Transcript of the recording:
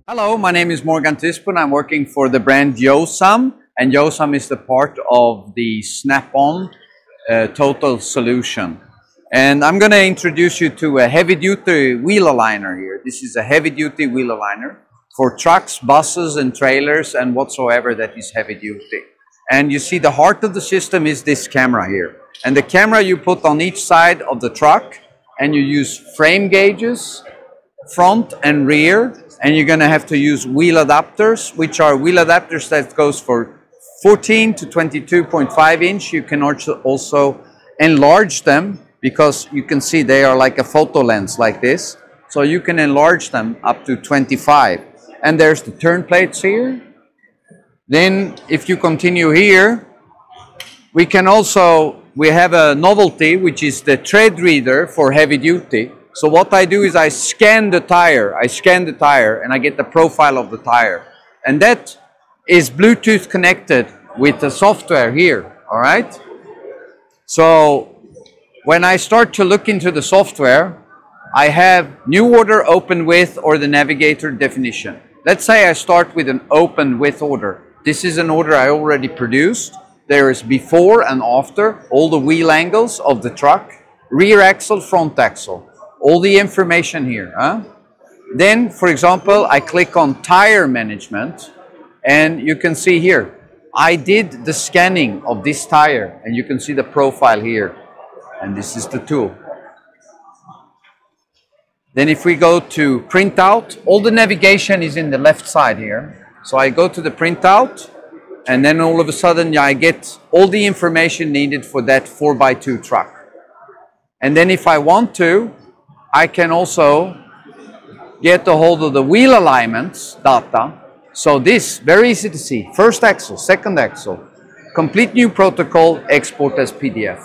Hello, my name is Morgan Tisbo and I'm working for the brand JOSAM, and JOSAM is the part of the Snap-on total solution. And I'm going to introduce you to a heavy-duty wheel aligner here. This is a heavy-duty wheel aligner for trucks, buses and trailers and whatsoever that is heavy-duty. And you see the heart of the system is this camera here. And the camera you put on each side of the truck, and you use frame gauges, front and rear, and you're going to have to use wheel adapters, which are wheel adapters that goes for 14 to 22.5 inch. You can also enlarge them because you can see they are like a photo lens like this. So you can enlarge them up to 25. And there's the turn plates here. Then if you continue here, we have a novelty, which is the tread reader for heavy duty. So what I do is I scan the tire and I get the profile of the tire. And that is Bluetooth connected with the software here, all right? So when I start to look into the software, I have new order, open with, or the navigator definition. Let's say I start with an open with order. This is an order I already produced. There is before and after, all the wheel angles of the truck, rear axle, front axle. All the information here. Then, for example, I click on tire management and you can see here, I did the scanning of this tire and you can see the profile here. And this is the tool. Then if we go to printout, all the navigation is in the left side here. So I go to the printout and then all of a sudden I get all the information needed for that 4x2 truck. And then if I want to, I can also get a hold of the wheel alignments data. So this, very easy to see, first axle, second axle, complete new protocol, export as PDF.